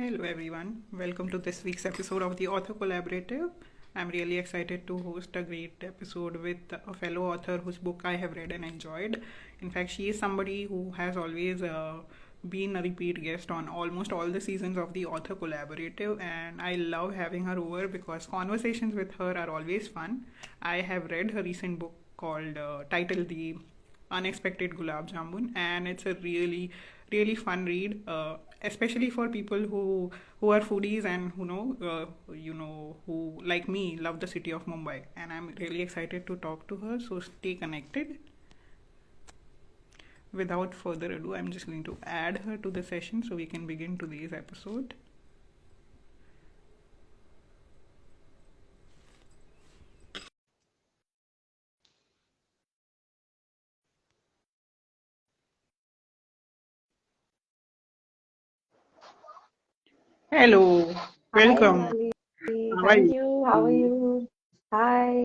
Hello, everyone. Welcome to this week's episode of the Author Collaborative. I'm really excited to host a great episode with a fellow author whose book I have read and enjoyed. In fact, she is somebody who has always been a repeat guest on almost all the seasons of the Author Collaborative, and I love having her over because conversations with her are always fun. I have read her recent book called titled The Unexpected Gulab Jamun, and it's a really fun read, especially for people who are foodies and who who like me love the city of Mumbai. And I'm really excited to talk to her. So stay connected. Without further ado, I'm just going to add her to the session so we can begin today's episode. Hello, Hi, welcome. Monali. How are Thank you? you. How are you? Hi.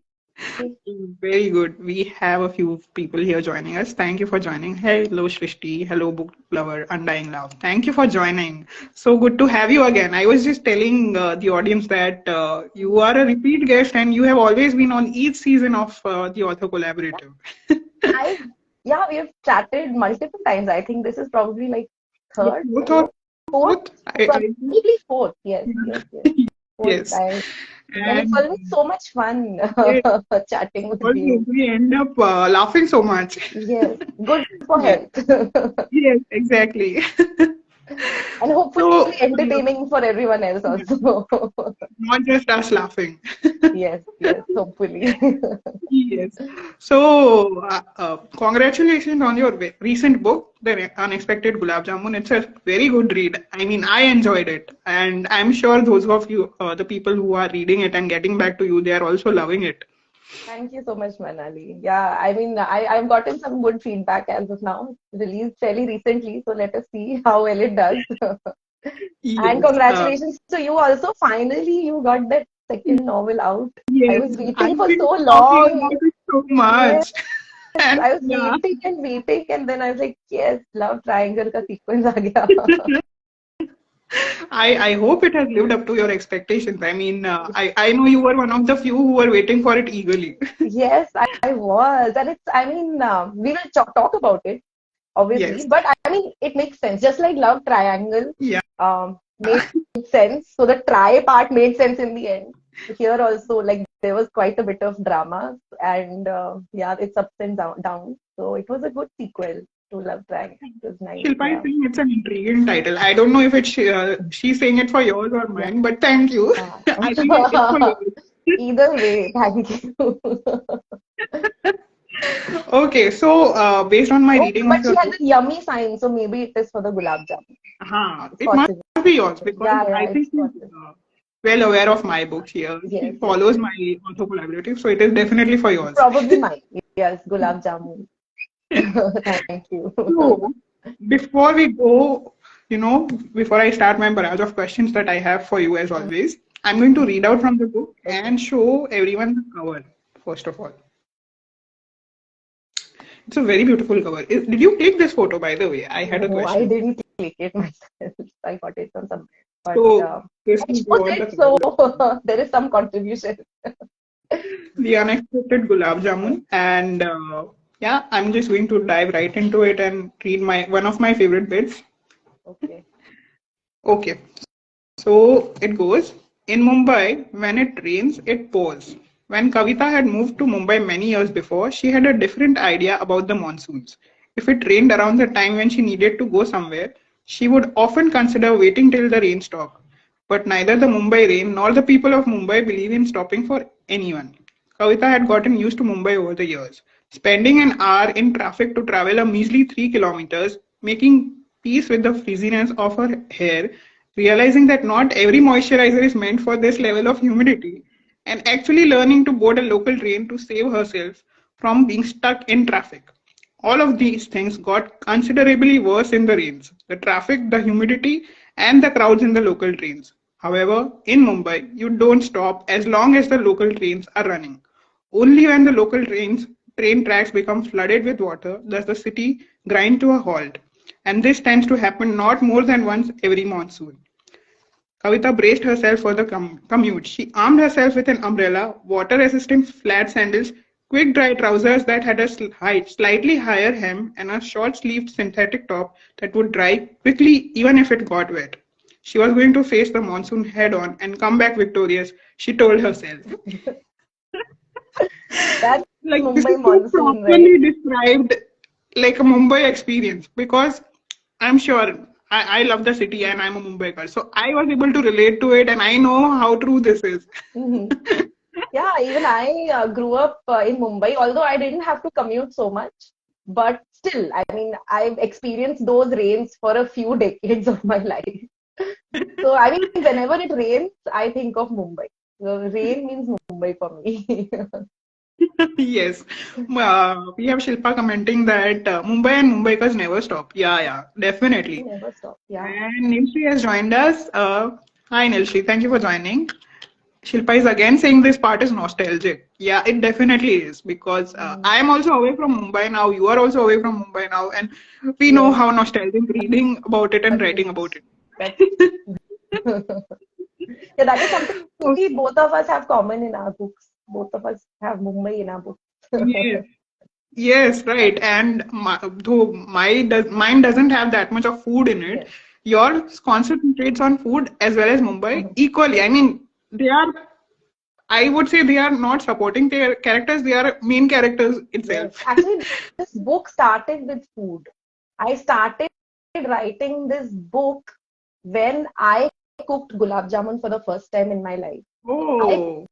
Very good. We have a few people here joining us. Thank you for joining. Hello, Shrishti. Hello, book lover, Undying Love. Thank you for joining. So good to have you again. I was just telling the audience that you are a repeat guest and you have always been on each season of the Author Collaborative. I, yeah, we have chatted multiple times. I think this is probably like The third, fourth or fourth, fourth, fourth? probably fourth. Yes, Yeah. yes, yes. Fourth Yes. time. And it's And always so much fun yes, chatting with always you. we end up laughing so much. Yes, good for Yes, health. yes, exactly. And hopefully So, entertaining for everyone else also. not just us laughing. Yes, yes, hopefully. Yes. So, congratulations on your recent book, The Unexpected Gulab Jamun. It's a very good read. I mean, I enjoyed it. And I'm sure those of you, the people who are reading it and getting back to you, they are also loving it. Thank you so much, Manali. Yeah, I mean, I've gotten some good feedback as of now. It's released fairly recently, so let us see how well it does. And Yes. congratulations to you also. Finally, you got that second novel out. I Yes. was waiting I've for been so talking long. about it so Yes, much. And I was yeah. waiting, and then I was like, yes, Love Triangle ka sequence aa gaya. I hope it has lived up to your expectations. I mean, I know you were one of the few who were waiting for it eagerly. Yes, I was, and it's. I mean, we will talk about it obviously, Yes. but I mean, it makes sense. Just like Love Triangle Yeah. made sense. So the try part made sense in the end. Here also, like there was quite a bit of drama, and yeah, it's ups and down. So it was a good sequel to Love Triangle. It was nice. Shilpa is Yeah, saying it's an intriguing title. I don't know if it's she's saying it for yours or yeah. mine, but thank you. I think it's for yours. Either way, thank you. Okay, so based on my Oh, reading of but she your has book, a yummy sign, so maybe it is for the gulab jamun. It's it must possible. be yours because Yeah, I yeah, think it's she's possible. well aware of my books here. She Yes, yes, follows yes. my auto collaborative, so it is definitely for yours. Probably mine. Yes, gulab jamun. Thank you. So before we go, before I start my barrage of questions that I have for you as always, I'm going to read out from the book Okay. and show everyone the cover, first of all. It's a very beautiful cover. Did you click this photo, by the way? I had a No, I question. didn't click it myself. I got it from somewhere. But So, this I is chose what the it, cover so looks like. there is some contribution. The Unexpected Gulab Yes. Jamun. And yeah, I'm just going to dive right into it and read my one of my favorite bits. Okay. Okay, so it goes. In Mumbai, when it rains, it pours. When Kavita had moved to Mumbai many years before, she had a different idea about the monsoons. If it rained around the time when she needed to go somewhere, she would often consider waiting till the rain stopped. But neither the Mumbai rain nor the people of Mumbai believe in stopping for anyone. Kavita had gotten used to Mumbai over the years, spending an hour in traffic to travel a measly 3 kilometers, making peace with the frizziness of her hair, realizing that not every moisturizer is meant for this level of humidity, and actually learning to board a local train to save herself from being stuck in traffic. All of these things got considerably worse in the rains: the traffic, the humidity, and the crowds in the local trains. However, in Mumbai, you don't stop as long as the local trains are running. Only when the local train tracks become flooded with water does the city grind to a halt. And this tends to happen not more than once every monsoon. Kavita braced herself for the commute. She armed herself with an umbrella, water-resistant flat sandals, quick dry trousers that had a slightly higher hem, and a short-sleeved synthetic top that would dry quickly even if it got wet. She was going to face the monsoon head-on and come back victorious, she told herself. That's Like, this is Mumbai so monsoon, right? properly described like a Mumbai experience, because I'm sure I love the city and I'm a Mumbaiker. So I was able to relate to it and I know how true this is. Mhm. Yeah, even I grew up in Mumbai, although I didn't have to commute so much. But still, I mean, I've experienced those rains for a few decades of my life. So, I mean, whenever it rains, I think of Mumbai. So, rain means Mumbai for me. Yes. We have Shilpa commenting that Mumbai and Mumbaikars never stop. Yeah, yeah, They definitely. never stop. Yeah. And Nilshri has joined us. Hi, Nilshri. Thank you for joining. Shilpa is again saying this part is nostalgic. Yeah, it definitely is, because Mm, I am also away from Mumbai now. You are also away from Mumbai now, and we know yes, how nostalgic reading about it and but writing about it. that's yeah, that is something we both of us have common in our books. Both of us have Mumbai in our books. Yes, yes, right. And though mine doesn't have that much of food in it, Yes. yours concentrates on food as well as Mumbai equally. I mean, they are. I would say they are not supporting their characters; they are main characters Yes, itself. actually, this book started with food. I started writing this book when I cooked gulab jamun for the first time in my life. I Oh,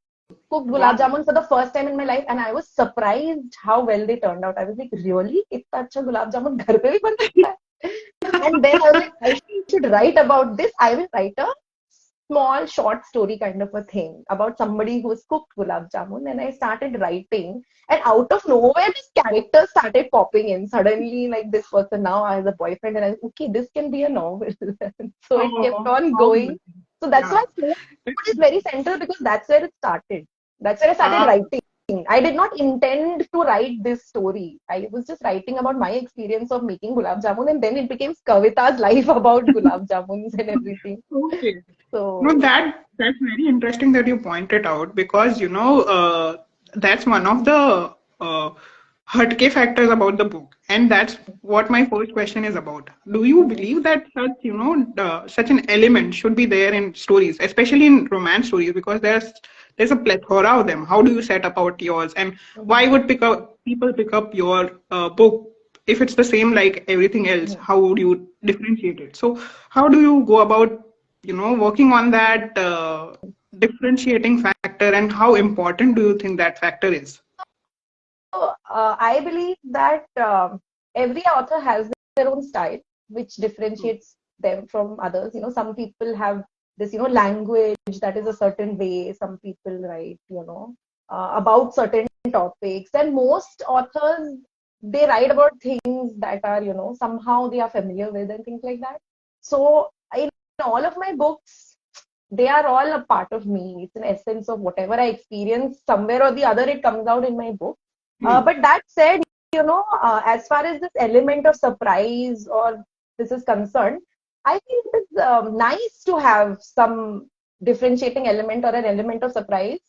cooked gulab wow. jamun for the first time in my life, and I was surprised how well they turned out. I was like, really? इतना अच्छा gulab jamun घर पे भी बन सकता है? And then I was like, I should write about this. I will write a small short story kind of a thing about somebody who's cooked gulab jamun. And I started writing. And out of nowhere, this character started popping in. Suddenly, like this person now has a boyfriend, and I was okay, this can be a novel. So it kept Oh, on how going. good. So that's Yeah. why food is very central because that's where it started. That's where I started Ah, writing. I did not intend to write this story. I was just writing about my experience of making gulab jamun, and then it became Kavita's life about gulab jamuns and everything. okay. No, So, that's very interesting that you pointed out, because that's one of the uh, Hatke factors about the book, and that's what my first question is about. Do you mhm, believe that such an element should be there in stories, especially in romance stories, because there's a plethora of them. How do you set about yours, and mhm, why would people pick up your book if it's the same like everything else? mhm. How would you differentiate it? So, how do you go about working on that differentiating factor, and how important do you think that factor is? So, I believe that every author has their own style, which differentiates them from others. Some people have this, language that is a certain way. Some people write, about certain topics. And most authors, they write about things that are, somehow they are familiar with and things like that. So, in all of my books, they are all a part of me. It's an essence of whatever I experience. Somewhere or the other, it comes out in my book. Hmm. But that said, as far as this element of surprise or this is concerned, I feel it is nice to have some differentiating element or an element of surprise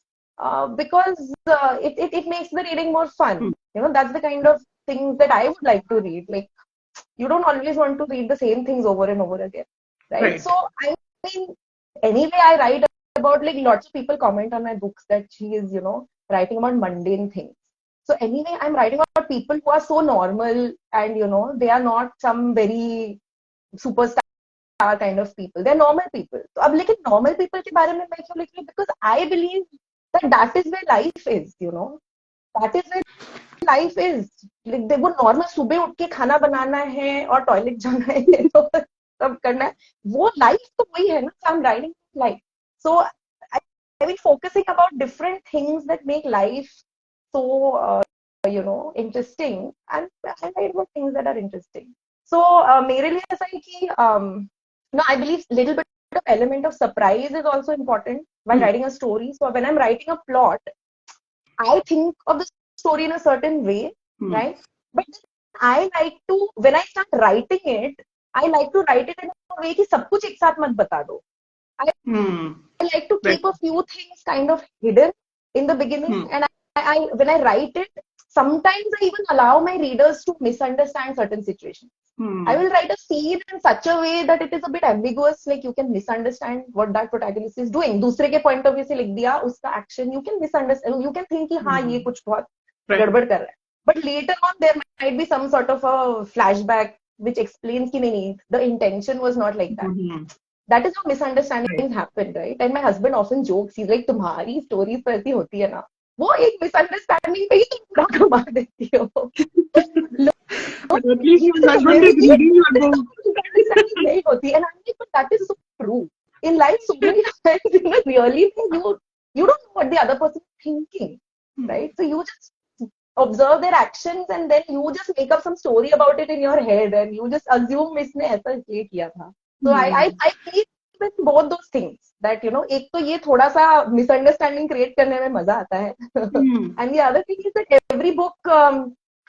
because it makes the reading more fun. Hmm. That's the kind of things that I would like to read. Like, you don't always want to read the same things over and over again, right? Right. So, I mean, anyway, I write about like lots of people comment on my books that she is, writing about mundane things. So anyway, I'm writing about people who are so normal and they are not some very superstar kind of people. They're normal people. So अब लेकिन normal people के बारे में मैं क्यों लिख रही हूँ? Because I believe that is where life is. That is where life is. Like देखो नॉर्मल सुबह उठ के खाना बनाना है और टॉयलेट जाना है तो सब करना है. वो लाइफ तो वही है ना. So I'm writing life. So I mean focusing about different things that make life so interesting and I write about things that are interesting. So मेरे लिए ऐसा है कि no, I believe little bit of element of surprise is also important while Hmm. writing a story. So when I'm writing a plot, I think of the story in a certain way, Hmm. right? But I like to, when I start writing it, I like to write it in a way कि सब कुछ एक साथ मत बता दो. Hmm. I like to Right. keep a few things kind of hidden in the beginning, Hmm. and I when I write it, sometimes I even allow my readers to misunderstand certain situations. I Hmm. will write a scene in such a way that it is a bit ambiguous, like you can misunderstand what that protagonist is doing. दूसरे के point of view से लिख दिया उसका action, you can misunderstand, you can think कि हाँ ये Hmm. कुछ बहुत Right. गड़बड़ कर रहा है. But later on there might be some sort of a flashback which explains कि नहीं, the intention was not like that. Hmm. That is how Right. misunderstandings happen, right? And my husband often jokes, he's like, तुम्हारी stories तो ऐसी होती है ना, वो एक misunderstanding पे ही तुम पूरा कमा देती हो. But at least He your says husband is amazingly, reading your book. misunderstanding नहीं होती. And I'm like, but that is so true. In life, so many times, really, you don't know what the other person is thinking, Hmm. right? So you just observe their actions and then you just make up some story about it in your head and you just assume इसने ऐसा इसलिए किया था. So Hmm. I believe with both those things that एक तो ये थोड़ा सा misunderstanding create करने में मजा आता है. Hmm. And the other thing is that every book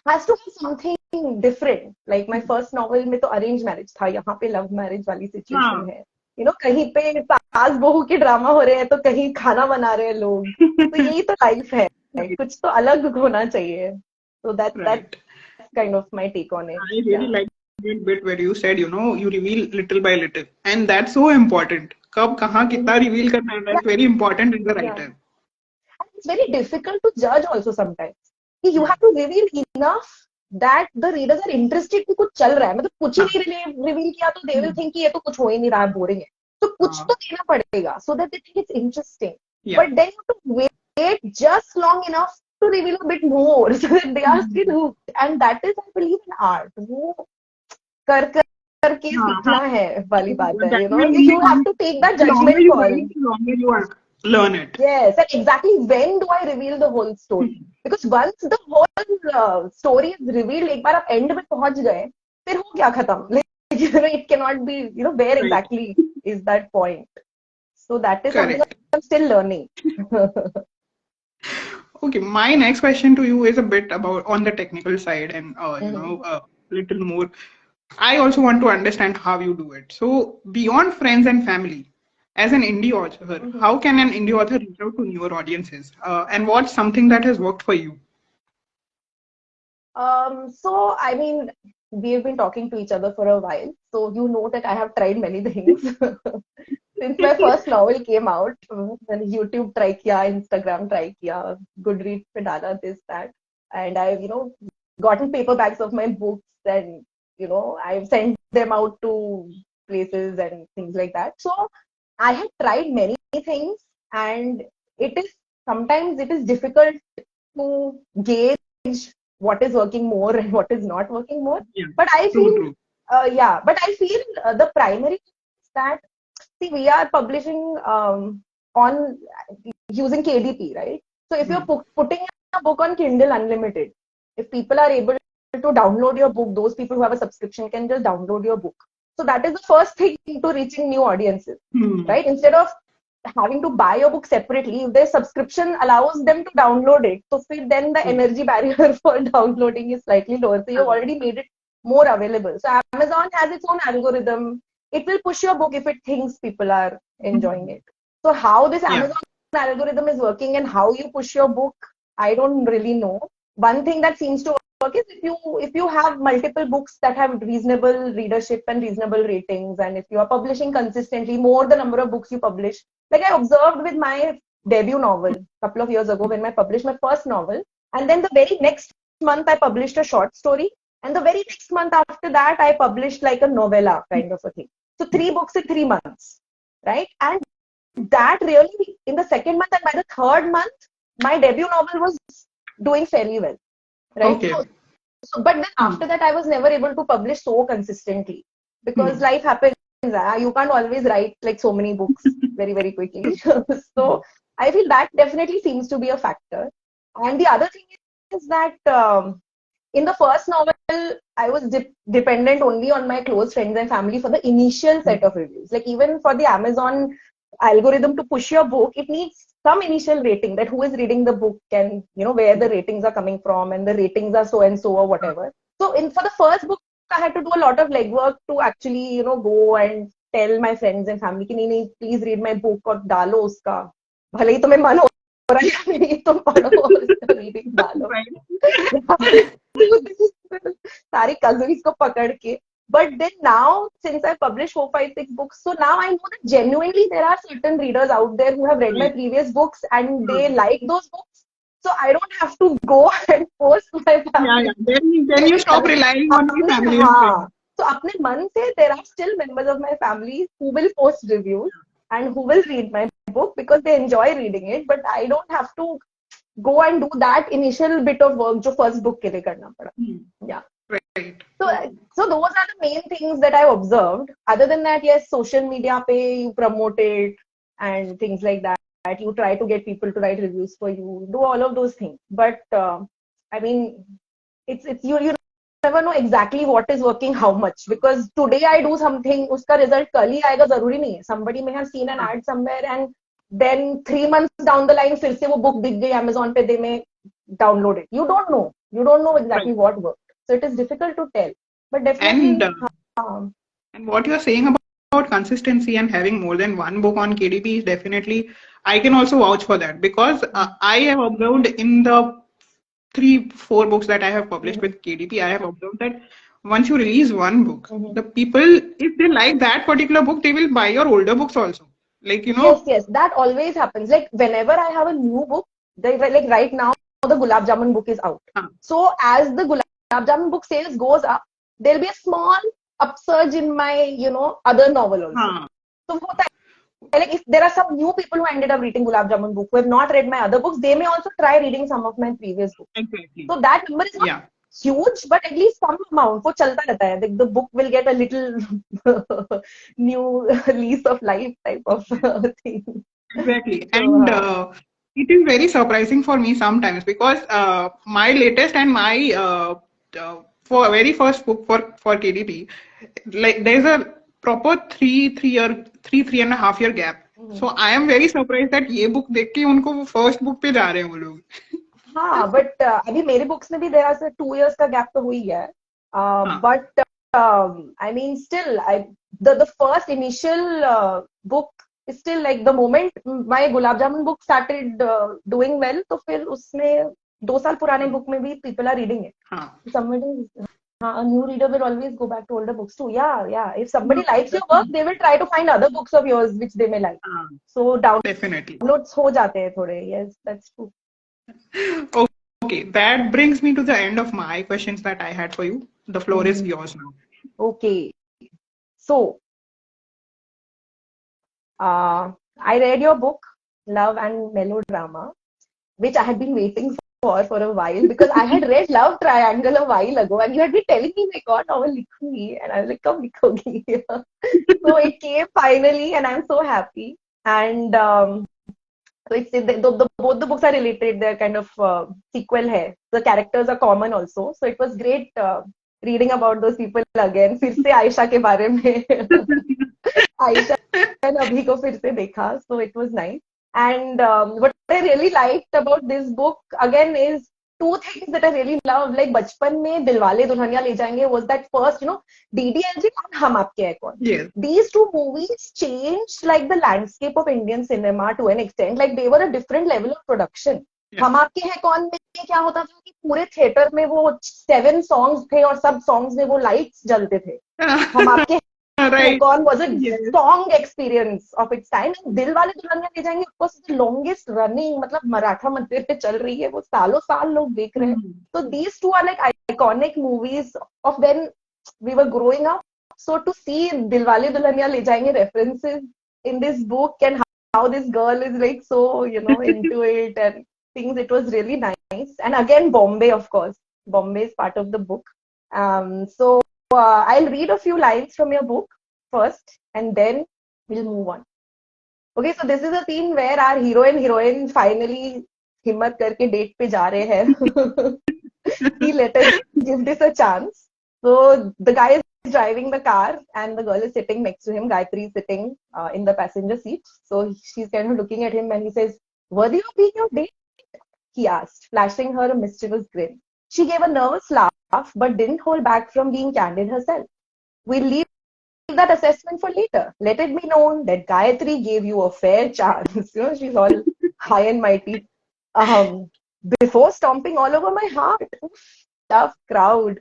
has to have something different. Like my first novel में तो arranged marriage था, यहाँ पे love marriage वाली situation हाँ. है. कहीं पे सास बहू के ड्रामा हो रहे हैं तो कहीं खाना बना रहे हैं लोग. तो यही तो लाइफ है. Right. कुछ तो अलग होना चाहिए. So that's Right. kind of my take on it. I really Yeah. like that bit where you said, you reveal little by little. And that's so important. कब कहाँ कितना Mm-hmm. reveal करना है, Yeah. that's very important in the Yeah. writer. And it's very difficult to judge also sometimes. कि you Hmm. have to reveal enough that the readers are interested कि कुछ चल रहा है. मतलब कुछ ही हाँ. नहीं reveal किया तो they will Hmm. think कि ये तो कुछ हो ही नहीं रहा है, boring है. तो कुछ हाँ. तो देना पड़ेगा so that they think it's interesting. Yeah. But then you have to wait just long enough to reveal a bit more so that they are still Hmm. hooked. And that is, I believe, in art. वो कर कर करके हाँ. हाँ. सीखना है वाली बात है. That will only You have come. to take that The longer judgment you call. write, the longer you learn it. Yes, and exactly when do I reveal the whole story? Hmm. Because once the whole story is revealed, एक बार आप end में पहुंच गए, फिर हो क्या खत्म? Like, it cannot be, where Right. exactly is that point? So that is something Correct. I'm still learning. Okay, my next question to you is a bit about on the technical side and Mhm. little more. I also want to understand how you do it. So beyond friends and family, as an indie author, Mhm. how can an indie author reach out to newer audiences? And what's something that has worked for you? So I mean, we've been talking to each other for a while, so you know that I have tried many things. Since my first novel came out, मैंने YouTube try किया, Instagram try किया, Goodreads पे डाला this that, and I've gotten paperbacks of my books and I've sent them out to places and things like that. So I have tried many things, and it is sometimes it is difficult to gauge what is working more and what is not working more. Yeah, But I true, feel, true. but I feel the primary is that, see, we are publishing on using KDP, right? So if you're Hmm. putting a book on Kindle Unlimited, if people are able to download your book, those people who have a subscription can just download your book. So that is the first thing to reaching new audiences, Hmm. right? Instead of having to buy your book separately, if their subscription allows them to download it, so then the True. energy barrier for downloading is slightly lower. So you've Correct. already made it more available. So Amazon has its own algorithm. It will push your book if it thinks people are enjoying Hmm. it. So how this Yeah. Amazon algorithm is working and how you push your book, I don't really know. One thing that seems to work is if you have multiple books that have reasonable readership and reasonable ratings, and if you are publishing consistently more the number of books you publish, like I observed with my debut novel a couple of years ago when I published my first novel, and then the very next month I published a short story, and the very next month after that I published like a novella kind of a thing. So 3 books in 3 months, right? And that really, in the second month and by the third month, my debut novel was doing fairly well, right? Okay. But then Hmm. after that, I was never able to publish so consistently because Hmm. life happens. You can't always write like so many books very, very quickly. So I feel that definitely seems to be a factor. And the other thing is that in the first novel, I was dependent only on my close friends and family for the initial Hmm. set of reviews. Like even for the Amazon algorithm to push your book, it needs some initial rating that who is reading the book and where the ratings are coming from, and the ratings are so and so or whatever. So in for the first book, I had to do a lot of legwork to actually go and tell my friends and family कि नहीं, please read my book और डालो उसका, भले ही तुम्हें मन हो रहा है नहीं, तुम पढ़ो उसका reading डालो. सारी cousins को पकड़ के. But then now, since I published 4, 5, 6 books, so now I know that genuinely there are certain readers out there who have read my previous books and they like those books. So I don't have to go and force my family. Yeah. Then you stop relying on your family and friends. So अपने मन से there are still members of my family who will post reviews and who will read my book because they enjoy reading it. But I don't have to go and do that initial bit of work जो first book के लिए करना पड़ा. Yeah. Right. So those are the main things that I observed. Other than that, yes, social media pe you promote it and things like that. You try to get people to write reviews for you, do all of those things. But I mean, it's you never know exactly what is working how much, because today I do something, uska result kal hi aayega zaruri nahi hai. Somebody may have seen an ad somewhere and then 3 months down the line फिर से वो book दिख गई Amazon पे, they may download it. You don't know exactly what worked. So it is difficult to tell, but definitely. And what you're saying about consistency and having more than one book on KDP is definitely, I can also vouch for that, because I have observed in the 3, 4 books that I have published with KDP, I have observed that once you release one book, the people, if they like that particular book, they will buy your older books also. Like, you know. Yes, that always happens. Like whenever I have a new book, like right now, the Gulab Jamun book is out. So as the Gulab Jamun book sales goes up, there'll be a small upsurge in my, other novel also. So like if there are some new people who ended up reading Gulab Jamun book who have not read my other books, they may also try reading some of my previous books. Exactly. So that number is not huge, but at least some amount. वो चलता रहता है. The book will get a little new lease of life type of thing. Exactly. And it is very surprising for me sometimes, because my latest and my for very first book for KDP, like there's a proper 3.5 year gap. So I am very surprised that ये book देख के उनको वो first book पे जा रहे हैं वो लोग. हाँ, but अभी मेरे books में भी there are 2 years का gap तो हुई है. But I mean still the first initial book is still like the moment my Gulab Jamun book started doing well, तो फिर उसमें 2 साल पुराने book में भी people are reading it. Somebody, a new reader will always go back to older books too. Yeah. If somebody likes your work, they will try to find other books of yours which they may like. So definitely downloads हो जाते हैं थोड़े. Yes, that's true. Okay, that brings me to the end of my questions that I had for you. The floor is yours now. Okay. So, I read your book, Love and Melodrama, which I had been waiting for a while, because I had read Love Triangle a while ago and you had been telling me, my God, novel likhogi, and I was like, kab likhogi? So it came finally and I'm so happy. And so it's both the books are related. They're kind of sequel hai. The characters are common also. So it was great reading about those people again. फिर से आयशा के बारे में Ayesha and अभी को फिर से देखा. So it was nice. And what I really liked about this book again is 2 things that I really love. Like बचपन में दिलवाले दुल्हनिया ले जाएंगे was that first, DDLJ and हम आपके हैं कौन. Yes. These 2 movies changed like the landscape of Indian cinema to an extent. Like they were a different level of production. हम आपके हैं कौन में क्या होता था कि पूरे थिएटर में वो 7 songs थे और सब songs में वो lights जलते थे. हम आपके कौन was a strong experience of its time. Dilwale Dulhania ले जाएंगे of course the longest running, मतलब मराठा मंदिर पे चल रही है, वो सालों साल लोग देख रहे हैं. So these 2 are like iconic movies of when we were growing up. So to see Dilwale Dulhaniya Le Jayenge references in this book and how this girl is like so, into it and things, it was really nice. And again, Bombay, of course. Bombay is part of the book. So I'll read a few lines from your book first and then we'll move on. Okay, so this is a scene where our hero and heroine finally हिम्मत करके date पे जा रहे हैं. Let us give this a chance. So the guy is driving the car and the girl is sitting next to him. Gayatri is sitting in the passenger seat. So she's kind of looking at him and he says, "Worthy of being your date?" he asked, flashing her a mischievous grin. She gave a nervous laugh but didn't hold back from being candid herself. "We'll leave that assessment for later. Let it be known that Gayatri gave you a fair chance. She's all high and mighty. Um, Before stomping all over my heart. Tough crowd.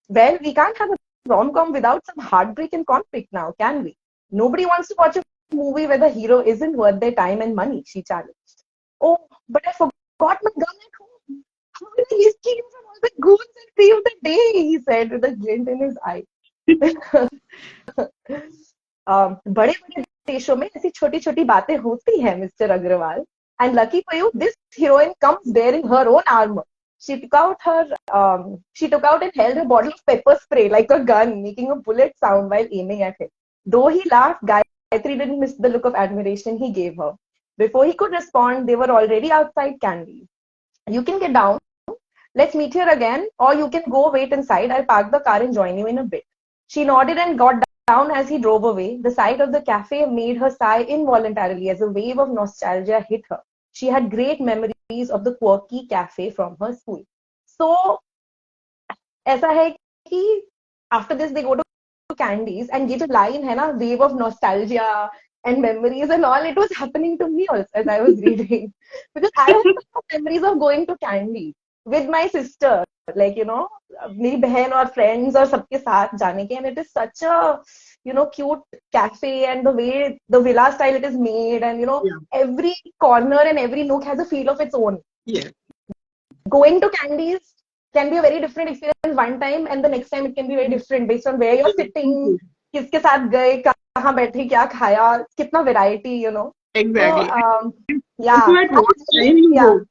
Well, we can't have a rom-com without some heartbreak and conflict now, can we? Nobody wants to watch a movie where the hero isn't worth their time and money, she challenged. Oh, but I forgot my gun at home. How will I rescue you from all the goons and save the day? He said with a glint in his eye. बड़े बड़े देशों में ऐसी छोटी छोटी बातें होती हैं, Mr. Agrawal. And lucky for you, this heroine comes bearing her own armor. She took out and held a bottle of pepper spray like a gun, making a bullet sound while aiming at him. Though he laughed, Gayatri didn't miss the look of admiration he gave her. Before he could respond, they were already outside Candy. You can get down. Let's meet here again, or you can go wait inside. I'll park the car and join you in a bit. She nodded and got down as he drove away. The sight of the cafe made her sigh involuntarily as a wave of nostalgia hit her. She had great memories of the quirky cafe from her school. So, ऐसा है कि after this they go to Candies, and ये जो line है ना, wave of nostalgia and memories and all, it was happening to me also as I was reading. Because I have memories of going to Candy with my sister, like, मेरी बहन और friends और सबके साथ जाने के, and it is such a, cute cafe, and the way the villa style it is made, and, every corner and every nook has a feel of its own. Yeah. Going to Candies can be a very different experience one time, and the next time it can be very different based on where you're sitting, किसके साथ गए, कहाँ बैठे, क्या खाया, कितना variety, Exactly. So, yeah. Also at what time you go.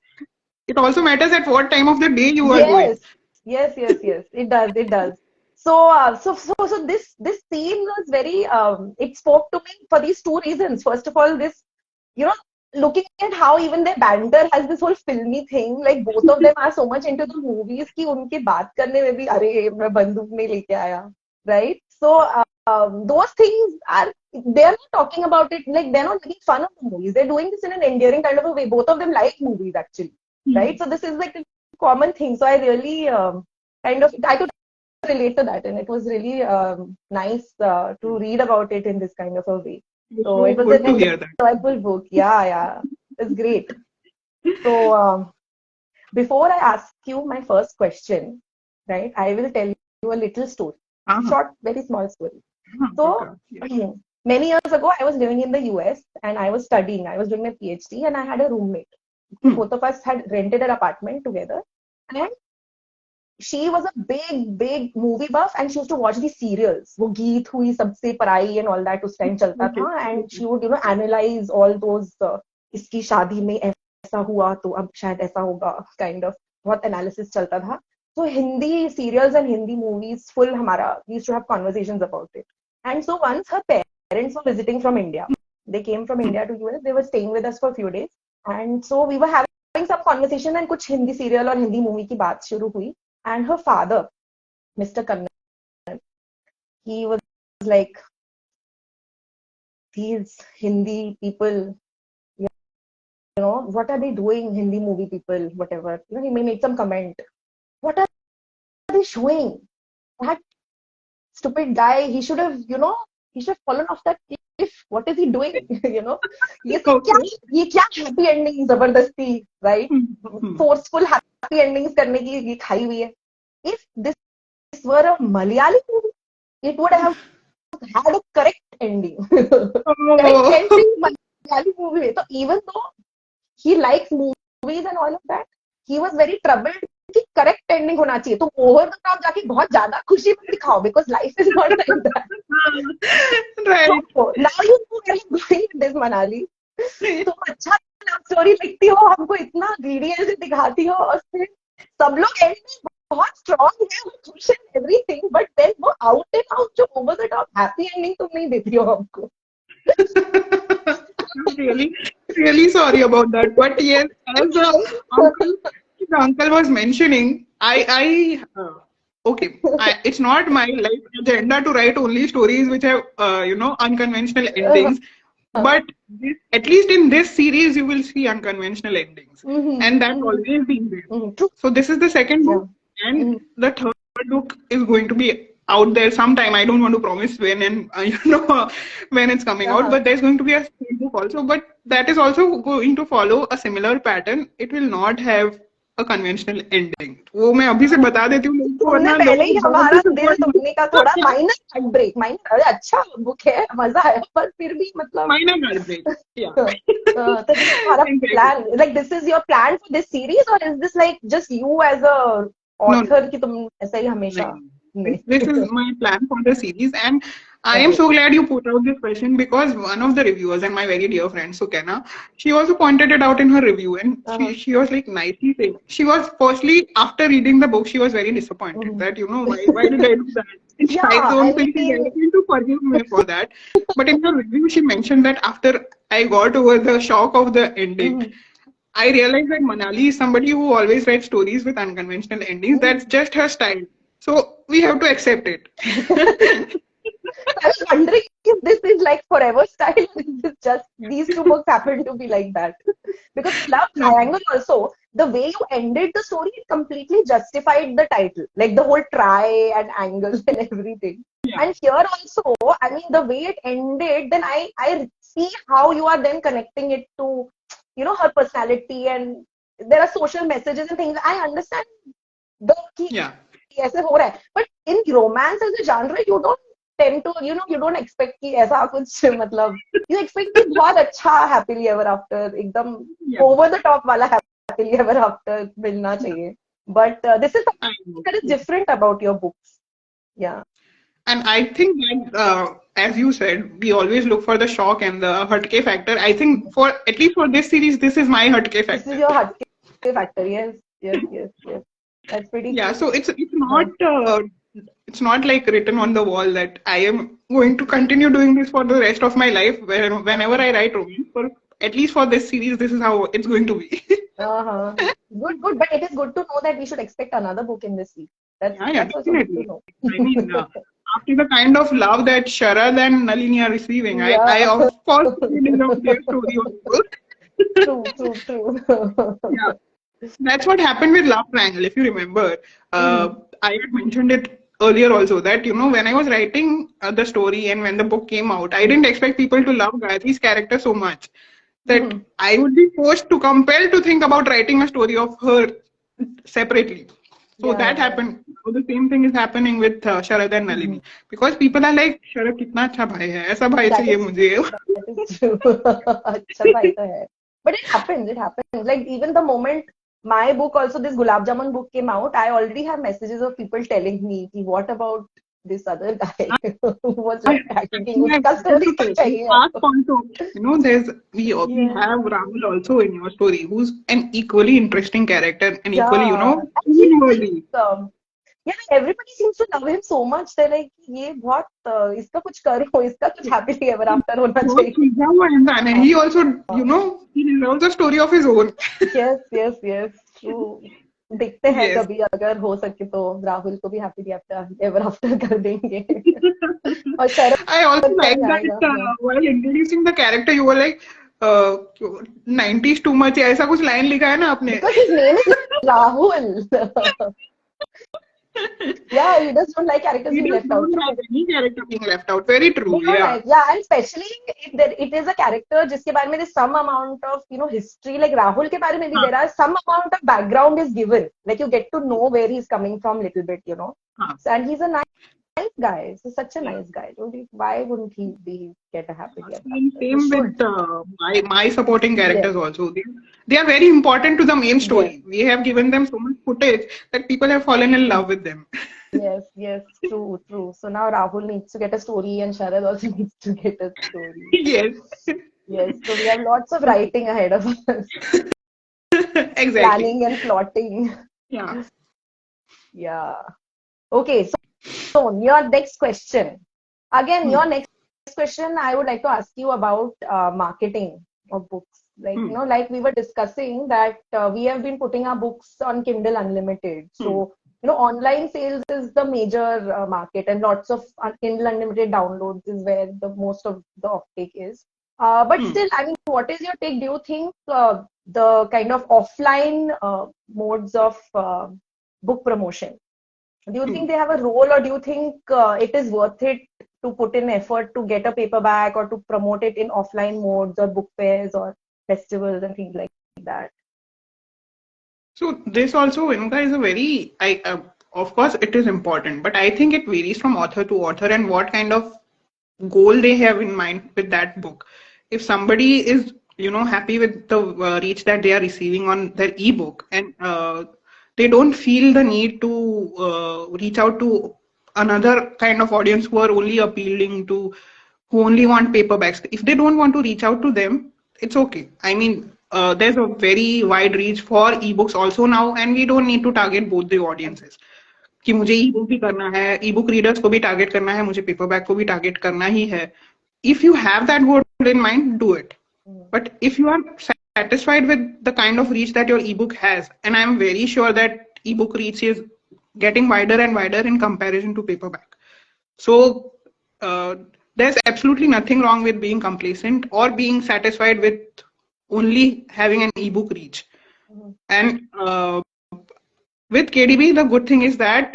It also matters at what time of the day you are going. Yes. It does. So this scene was very. It spoke to me for these two reasons. First of all, this, looking at how even their banter has this whole filmy thing. Like both of them are so much into the movies कि उनके बात करने में भी अरे मैं बंदूक नहीं लेके आया, right? So those things they're not talking about it, like they're not making fun of the movies. They're doing this in an endearing kind of a way. Both of them like movies actually, right? So this is like a common thing. So I really I could relate to that, and it was really nice to read about it in this kind of a way. So it was good an to hear that. enjoyable book. Yeah, it's great. So before I ask you my first question, right, I will tell you a little story, short, very small story. So many years ago, I was living in the US and I was studying. I was doing my PhD, and I had a roommate. Both of us had rented an apartment together, and she was a big movie buff, and she used to watch the serials. वो गीत हुई सबसे पराई and all that उस time चलता था, and she would analyze all those इसकी शादी में ऐसा हुआ तो अब शायद ऐसा होगा kind of, बहुत analysis चलता था. So Hindi serials and Hindi movies full हमारा, we used to have conversations about it. And so once her parents were visiting from India. They came from India to US. They were staying with us for a few days, and so we were having some conversation, and कुछ Hindi serial और Hindi movie की बात शुरू हुई. And her father, Mr. Kannan, he was like, these Hindi people, what are they doing, Hindi movie people, whatever. He may make some comment. What are they showing? That stupid guy, he should have fallen off that cliff. What is he doing? ये क्या happy ending जबरदस्ती, right? Forceful happy endings करने की ये खाई हुई है. If this were a Malayali movie, it would have had a correct ending. Correct ending Malayali movie. So even though he likes movies and all of that, he was very troubled कि correct ending होना चाहिए. तो over the top जाके बहुत ज्यादा खुशी मत दिखाओ, because life is not like that. Right. So, now you know where I'm going with this, Manali. तुम अच्छा love story लिखती हो, हमको इतना greedy से दिखाती हो, और फिर सब लोग end में बहुत strong है, वो खुश है everything, but then वो out and out जो over the top happy ending तुम नहीं देती हो हमको. I'm really sorry about that. But yes, as the uncle was mentioning, it's not my life agenda to write only stories which have, unconventional endings. But at least in this series, you will see unconventional endings. And that's always been there. So this is the second book. And the third book is going to be out there sometime. I don't want to promise when and when it's coming out, but there's going to be a book also. But that is also going to follow a similar pattern. It will not have a conventional ending. वो मैं अभी से बता देती हूँ लोगों को, तुमने वरना पहले ही लोग बहुत हमारा दिल disappoint तोड़ने का थोड़ा माइनर ब्रेक, माइनर, अरे अच्छा बुक है, मजा आया, पर फिर भी मतलब minor heartbreak. Yeah. तो this is हमारा Exactly. plan, like this is your plan for this series or is this like just you as a No, author कि तुम ऐसा ही हमेशा this is my plan for the series, and I am so glad you put out this question because one of the reviewers and my very dear friend Sukena, she also pointed it out in her review, and she was like nicely saying, she was firstly after reading the book she was very disappointed that why did I do that? Yeah, I don't I think she's mean, going to forgive me for that. But in her review she mentioned that after I got over the shock of the ending, I realized that Manali is somebody who always writes stories with unconventional endings. That's just her style. So we have to accept it. I was wondering if this is like forever style or is this just these two books happen to be like that. Because Love No. Triangle also, the way you ended the story, it completely justified the title. Like the whole try and angles and everything. Yeah. And here also, I mean, the way it ended, then I see how you are then connecting it to, her personality, and there are social messages and things. I understand the key. Yeah. ऐसे हो रहा है, but in romance as a genre you don't tend to, you don't expect कि ऐसा कुछ मतलब, you expect कि बहुत अच्छा happily ever after, एकदम over the top वाला happily ever after मिलना चाहिए, but this is something that is different about your books. Yeah. And I think that, as you said, we always look for the shock and the hatke factor. I think for at least for this series, this is my hatke factor. This is your hatke factor. Yes. That's pretty Yeah, cool. so it's not like written on the wall that I am going to continue doing this for the rest of my life. Whenever I write romance, for at least for this series, this is how it's going to be. Good. But it is good to know that we should expect another book in this week. That's also good to know. I mean, after the kind of love that Sharad and Nalini are receiving, I of course deserve their story also. True. Yeah. That's what happened with Love Triangle. If you remember, I had mentioned it earlier also that, when I was writing the story and when the book came out, I didn't expect people to love Gayatri's character so much that I would be compelled to think about writing a story of her separately. So that happened. So the same thing is happening with Sharad and Nalini. Because people are like, Sharad कितना अच्छा भाई है, ऐसा भाई चाहिए मुझे. That is true. अच्छा भाई तो है. But it happens. Like even the moment my book also, this Gulab Jamun book came out, I already have messages of people telling me, what about this other guy who was like acting? Uska story तो चाहिए. We have Rahul also in your story, who's an equally interesting character and equally, worthy. Yeah, everybody seems to love him so much. They're like, ये बहुत इसका कुछ करो, इसका कुछ happily ever after होना चाहिए. He also, he deserves a story of his own. Yes. True. देखते हैं कभी अगर हो सके तो राहुल को भी happily ever after कर देंगे. और शरद I also like that while introducing the character, you were like, 90s too much. ऐसा कुछ line लिखा है ना आपने? Because his name is Rahul. Yeah, he does not like characters being left out. Like any character being left out. Very true. Yeah, and especially if it is a character जिसके बारे में there's some amount of history. Like Rahul के बारे में भी there are some amount of background is given. Like you get to know where he's coming from little bit, And he's a nice guy. He's such a nice guy. Why wouldn't he get a happy ending? Same with my supporting characters also. They are very important to the main story. We have given them so much footage that people have fallen in love with them. Yes, true. So now Rahul needs to get a story and Sharad also needs to get a story. Yes. So we have lots of writing ahead of us. Exactly. Planning and plotting. Yeah. Okay, so your next question. Again, your next question, I would like to ask you about marketing of books. Like, like we were discussing that we have been putting our books on Kindle Unlimited. So, online sales is the major market, and lots of Kindle Unlimited downloads is where the most of the offtake is. But still, I mean, what is your take? Do you think the kind of offline modes of book promotion Do you think they have a role, or do you think it is worth it to put in effort to get a paperback or to promote it in offline modes or book fairs or festivals and things like that? So this also, Venuka, is a very, of course, it is important, but I think it varies from author to author and what kind of goal they have in mind with that book. If somebody is, happy with the reach that they are receiving on their ebook, and they don't feel the need to reach out to another kind of audience who are only appealing to, who only want paperbacks. If they don't want to reach out to them, it's okay. I mean, there's a very wide reach for ebooks also now, and we don't need to target both the audiences. कि मुझे ई book भी करना है, ई book readers को भी target करना है, मुझे पेपरबैक को भी टारगेट करना ही है. If you have that goal in mind, do it. But if you are satisfied with the kind of reach that your ebook has, and I'm very sure that ebook reach is getting wider and wider in comparison to paperback. So there's absolutely nothing wrong with being complacent or being satisfied with only having an ebook reach. And with KDB, the good thing is that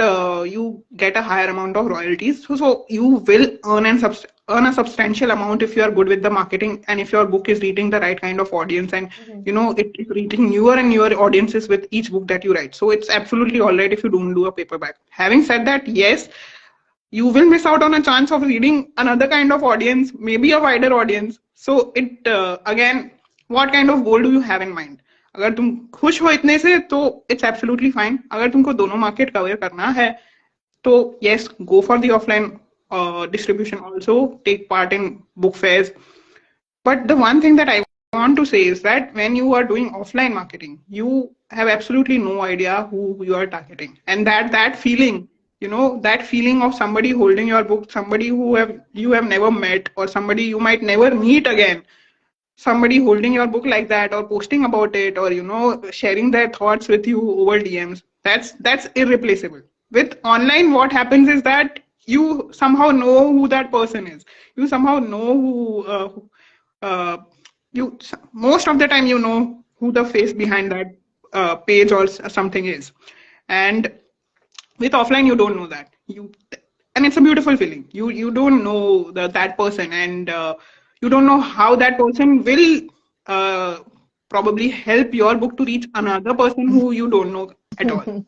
you get a higher amount of royalties. So you will earn a substantial amount if you are good with the marketing and if your book is reaching the right kind of audience, and it is reaching newer and newer audiences with each book that you write. So it's absolutely all right if you don't do a paperback. Having said that, yes, you will miss out on a chance of reading another kind of audience, maybe a wider audience. So it again, what kind of goal do you have in mind? अगर तुम खुश हो इतने से तो it's absolutely fine. अगर तुमको दोनों मार्केट कवर करना है तो yes, go for the offline distribution also, take part in book fairs. But the one thing that I want to say is that when you are doing offline marketing, you have absolutely no idea who you are targeting, and that feeling, that feeling of somebody holding your book, somebody you have never met, or somebody you might never meet again, somebody holding your book like that, or posting about it, or sharing their thoughts with you over DMs, that's irreplaceable. With online, what happens is that you somehow know who that person is. You somehow know you most of the time you know who the face behind that page or something is. And with offline, you don't know that. And it's a beautiful feeling. You don't know that person, and you don't know how that person will probably help your book to reach another person who you don't know at all.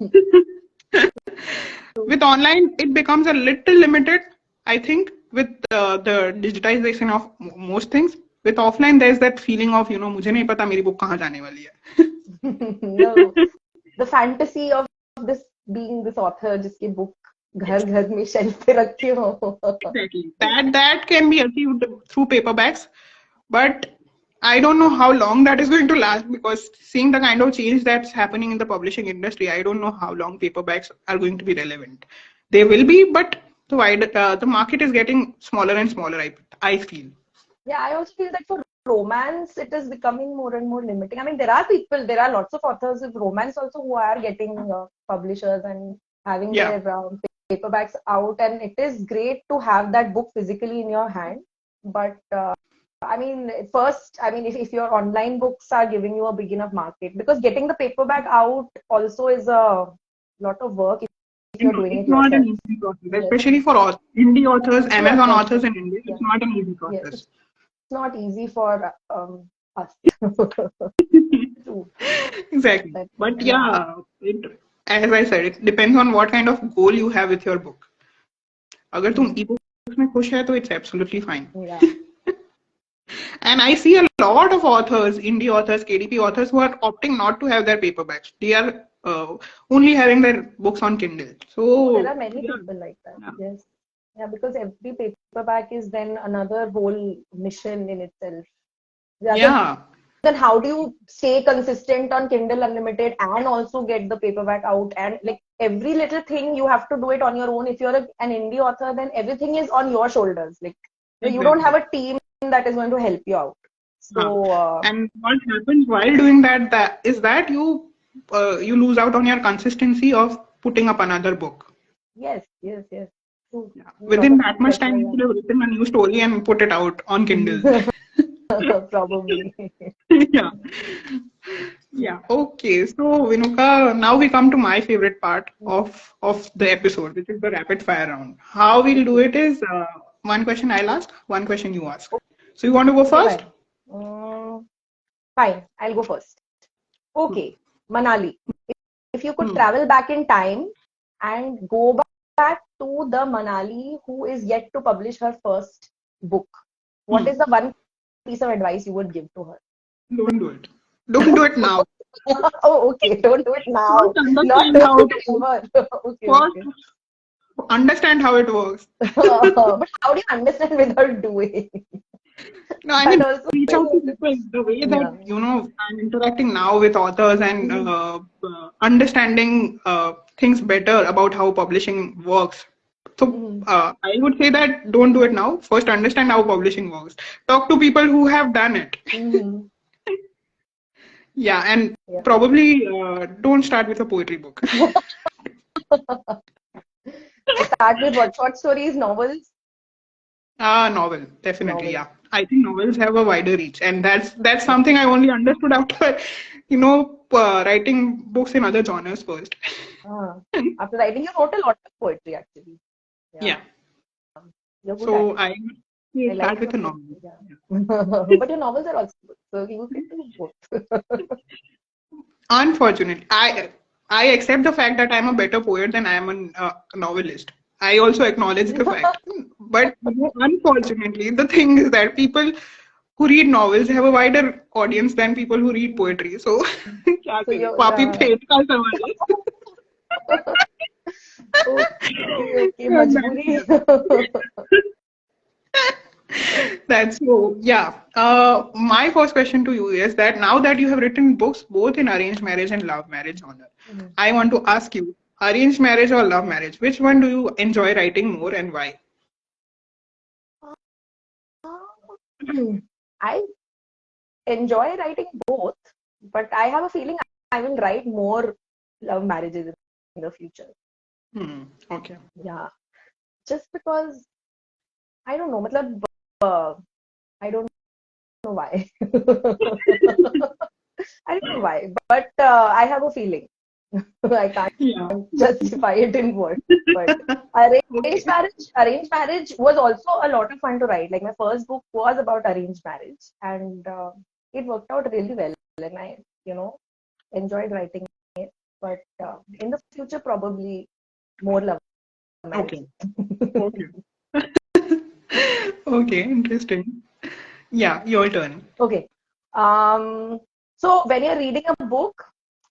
With online, it becomes a little limited, I think, with the digitization of most things. With offline, there's that feeling of, मुझे नहीं पता मेरी book कहाँ जाने वाली है. No, the fantasy of this being this author जिसकी book घर घर में shelf पे रखी हो. Exactly. That can be achieved through paperbacks, but I don't know how long that is going to last, because seeing the kind of change that's happening in the publishing industry, I don't know how long paperbacks are going to be relevant. They will be, but the market is getting smaller and smaller, I feel. Yeah, I also feel that for romance, it is becoming more and more limiting. I mean, there are lots of authors with romance also who are getting publishers and having their paperbacks out, and it is great to have that book physically in your hand. But I mean, if your online books are giving you a big enough market, because getting the paperback out also is a lot of work if you're doing it yourself. It's not an easy process, especially for indie authors, Amazon authors in India. It's not an easy process. Yes. It's not easy for us. Exactly. But yeah, as I said, it depends on what kind of goal you have with your book. अगर तुम e-books में खुश है तो it's absolutely fine. Yeah. And I see a lot of authors, indie authors, KDP authors, who are opting not to have their paperbacks. They are only having their books on Kindle. So there are many people like that. Yeah. Yes. Yeah, because every paperback is then another whole mission in itself. Yeah. Then how do you stay consistent on Kindle Unlimited and also get the paperback out? And like every little thing you have to do it on your own. If you're an indie author, then everything is on your shoulders. Like you don't have a team that is going to help you out. So and what happens while doing that is that you lose out on your consistency of putting up another book. Yes. Yeah. Within that much time, you could have written a new story and put it out on Kindle. Probably. Yeah. Yeah. Okay. So, Venuka, now we come to my favorite part of the episode, which is the rapid fire round. How we'll do it is one question I'll ask, one question you ask. So, you want to go Okay, first? fine. Fine, I'll go first. Okay, Manali. If you could Hmm. travel back in time and go back to the Manali who is yet to publish her first book, what Hmm. is the one piece of advice you would give to her? Don't do it. Don't do it now. Oh, okay. Don't do it now. First, Not understand do how it it works. ever. Okay, First, okay. understand how it works. But how do you understand without doing? No, I That mean, also reach very out to important. people. The way that, Yeah. I'm interacting now with authors and Mhm. understanding things better about how publishing works. So, Mhm. I would say that don't do it now. First, understand how publishing works. Talk to people who have done it. Mhm. Yeah, and Yeah. probably don't start with a poetry book. So start with what? Short stories, novels? Novel, definitely, Novels. yeah. I think novels have a wider reach, and that's something I only understood after, writing books in other genres first. Ah. After writing, you wrote a lot of poetry actually. Yeah. Yeah. You're good at So it. I I start like with your a novel. poetry. Yeah. Yeah. But your novels are also good. So you can do both. Unfortunately, I accept the fact that I'm a better poet than I am a novelist. I also acknowledge the fact. But unfortunately, the thing is that people who read novels have a wider audience than people who read poetry. So क्या So करें? you're पापी पेट का सवाल है. okay, okay, That's, majburi. yeah. That's so, yeah. My first question to you is that now that you have written books both in arranged marriage and love marriage genre, I want to ask you, arranged marriage or love marriage, which one do you enjoy writing more and why? I enjoy writing both, but I have a feeling I will write more love marriages in the future. Hmm. Okay. Yeah, just because I don't know, matlab, uh, I don't know why. I don't know why, but I have a feeling. I can't Yeah. justify it in words. But Okay. arranged marriage was also a lot of fun to write. Like my first book was about arranged marriage, and it worked out really well. And I, enjoyed writing it. But in the future, probably more love marriage. Okay. Okay. Okay. Interesting. Yeah. Your turn. Okay. Um, so when you're reading a book,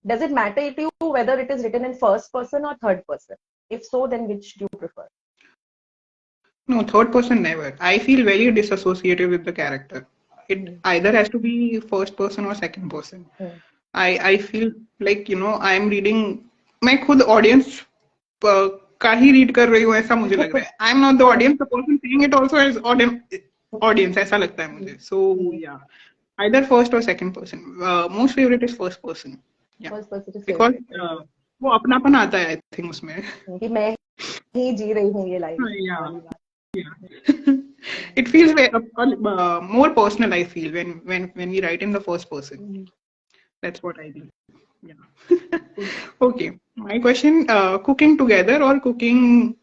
does it matter to you whether it is written in first person or third person? If so, then which do you prefer? No, third person never. I feel very disassociated with the character. It Mm, either has to be first person or second person. mm, I feel like I'm reading. मैं खुद audience का ही read कर रही हूँ ऐसा मुझे लग रहा है. I'm not the audience. The person saying it also is audience ऐसा लगता है मुझे. So mm. yeah, either first or second person. Most favorite is first person. Yeah, First person is because favorite. Okay. वो अपनापन आता है I think उसमें. कि मैं ही जी रही हूँ ये लाइफ Yeah. वाली बात. Yeah. It feels more personal. I feel when we write in the first person. Mm, That's what I feel. Yeah. Okay. My question: cooking together or cooking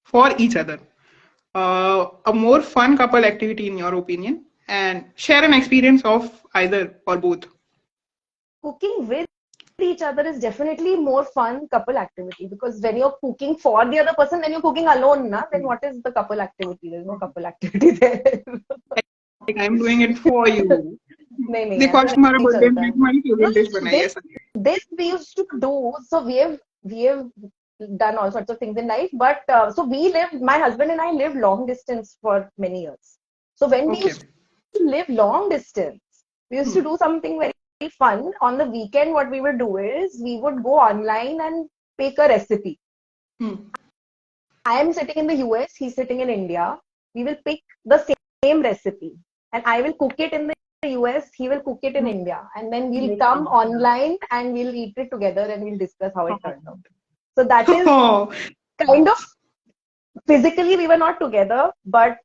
for each other? A more fun couple activity in your opinion, and share an experience of either or both. Cooking with each other is definitely more fun couple activity because when you're cooking for the other person, when you're cooking alone, na, then what is the couple activity? There's no couple activity there. Like I'm doing it for you. नहीं नहीं देखो ऐसा आज तुम्हारा नहीं birthday चलता में है. तुम्हारी No, favourite no, dish no, बनाई ऐसा. this we used to do. So we have done all sorts of things in life, but so my husband and I lived long distance for many years. So when we Okay. used to live long distance, we used to Hmm. do something very fun. On the weekend, what we would do is we would go online and pick a recipe. Hmm. I am sitting in the US, he's sitting in India. We will pick the same recipe and I will cook it in the US, he will cook it in India. And then we'll come online and we'll eat it together and we'll discuss how it turned out. So that is Oh, kind of physically we were not together, but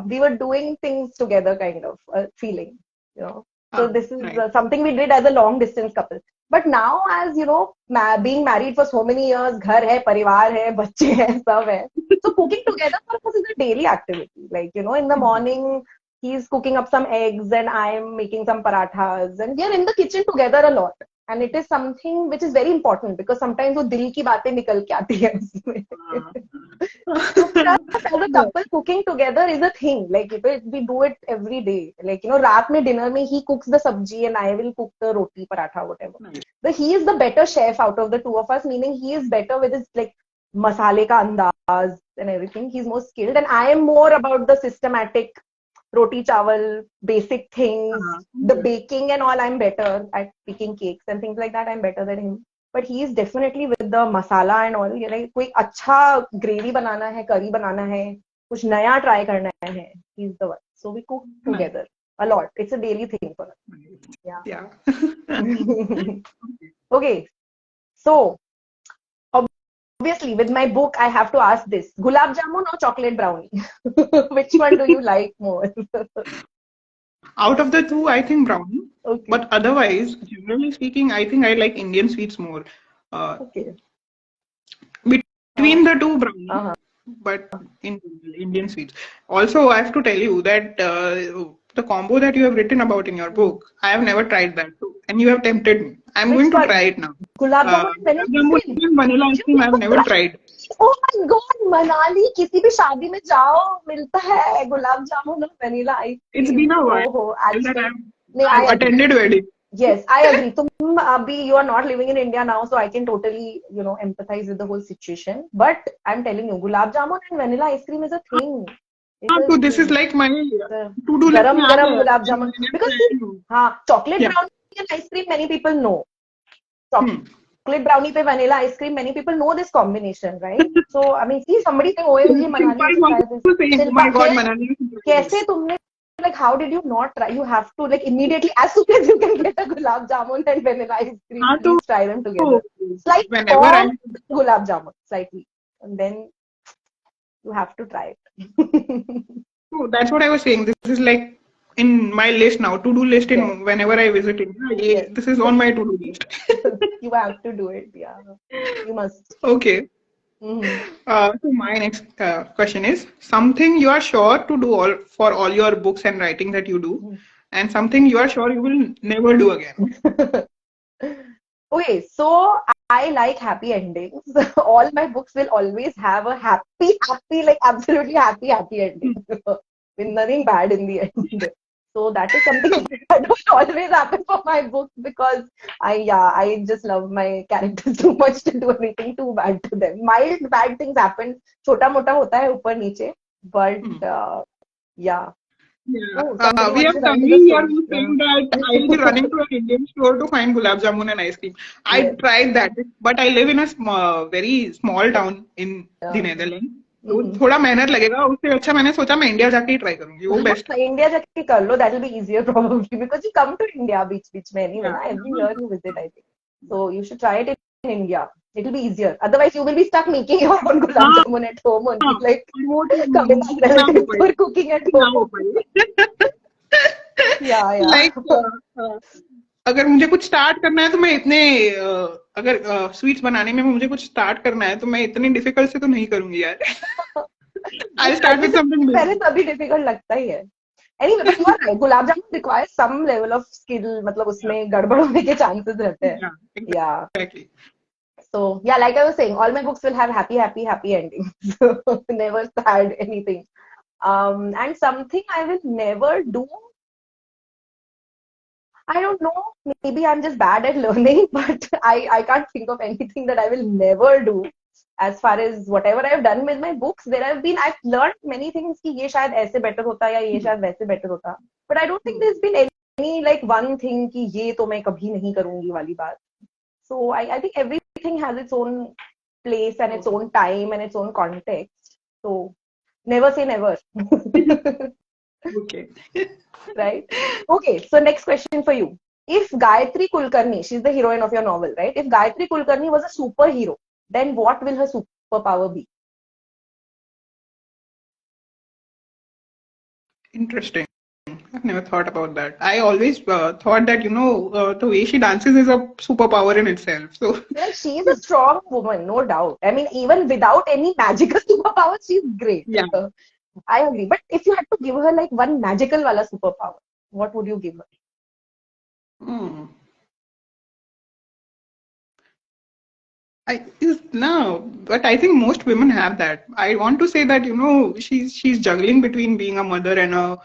we were doing things together, kind of feeling. So ah, this is right. something we did as a long distance couple. But now, as you know, being married for so many years, घर है, परिवार है, बच्चे हैं, सब है. So cooking together for us is a daily activity. Like, you know, in the morning, he's cooking up some eggs and I'm making some parathas. And we are in the kitchen together a lot. And it is something which is very important because sometimes वो दिल की बातें निकल के आती है उसमें. So for us as a couple, cooking together is a thing. Like we do it every day. Like, you know, रात में dinner में he cooks the sabji and I will cook the roti, paratha, whatever. But he is the better chef out of the two of us, meaning he is better with his like masale ka andaz and everything. He's more skilled, and I am more about the systematic roti chawal, basic things, the baking and all. I'm better at baking cakes and things like that. I'm better than him. But he is definitely with the masala and all. You know, कोई अच्छा gravy बनाना है, curry बनाना है, कुछ नया try करना है. He's the one. So we cook together a lot. It's a daily thing for us. Yeah. Okay. So obviously, with my book, I have to ask this: gulab jamun or chocolate brownie? Which one do you like more? Out of the two, I think brownie. Okay. But otherwise, generally speaking, I think I like Indian sweets more. Okay. Between the two, brownie. But in Indian sweets. Also, I have to tell you that the combo that you have written about in your book, I have never tried that. And you have tempted me. I'm Which going to one? try it now. Gulab jamun and Gulab jamun and vanilla ice cream I have never tried. Oh my God, Manali, किसी भी शादी में जाओ मिलता है गुलाब जामुन और vanilla ice cream. It's been a while Oh, that नहीं, I've attended wedding. Yes, I agree. तुम अभी you are not living in India now, so I can totally, you know, empathize with the whole situation. But I'm telling you, gulab jamun and vanilla ice cream is a thing. So this is like my to-do list. Garam gulab jamun. Because chocolate brownie and ice cream, many people know. Chocolate brownie pe vanilla ice cream, many people know this combination, right? So I mean, see somebody saying, "Oh, Manali is try this." Oh my God, Manali. कैसे तुमने, like, how did you not try? You have to, like, immediately as soon as you can get a gulab jamun and vanilla ice cream, please try them together. Slightly warm gulab jamun, slightly, and then you have to try it. So that's what I was saying. This is like in my list now, to-do list in whenever I visit India. Yes. This is on my to-do list. You have to do it. Yeah, you must. Okay. So my next question is something you are sure to do for all your books and writing that you do, and something you are sure you will never do again. Okay, so I like happy endings. All my books will always have a happy, like absolutely happy ending with nothing bad in the end. So that is something that will always happen for my books because I just love my characters too much to do anything too bad to them. Mild bad things happen, छोटा मोटा होता है ऊपर नीचे, but yeah. Oh, we have Tanvi here who's saying that I will be running to an Indian store to find gulab jamun and ice cream. I tried that, but I live in a very small town in the Netherlands. तो थोड़ा मेहनत लगेगा उससे अच्छा मैंने सोचा मैं India जाके ही ट्राई करूंगी वो बेस्ट इंडिया जाके कर लो that will be easier probably because you come to India बीच में anyway ना every year you visit I think so you should try it in India it will be easier otherwise you will be stuck making your own gulab jamun at home only like Kavita's relatives who are cooking at home yeah like अगर मुझे कुछ start करना है तो मैं इतने अगर sweets बनाने में मुझे कुछ स्टार्ट करना है तो मैं इतनी डिफिकल्ट से तो नहीं करूंगी यार आई स्टार्ट विद समथिंग पहले तभी डिफिकल्ट लगता ही है anyway but you are right gulab jamun requires some level of skill मतलब उसमें गड़बड़ होने के chances रहते हैं exactly so yeah like I was saying all my books will have happy endings never sad anything and something I will never do I don't know. Maybe I'm just bad at learning, but I can't think of anything that I will never do. As far as whatever I've done with my books, I've learned many things कि ये शायद ऐसे better होता या ये शायद वैसे better होता. But I don't think there's been any like one thing कि ये तो मैं कभी नहीं करूँगी वाली बात. So I think everything has its own place and its own time and its own context. So never say never. Okay. Right? Okay, so next question for you. If Gayatri Kulkarni, she's the heroine of your novel, right? If Gayatri Kulkarni was a superhero, then what will her superpower be? Interesting. I've never thought about that. I always thought that, the way she dances is a superpower in itself. So, Well, she's a strong woman, no doubt. I mean, even without any magical superpowers, she's great. yeah. I agree. But if you had to give her like one magical wala superpower, what would you give her? Hmm. No, but I think most women have that. I want to say that, she's juggling between being a mother and a,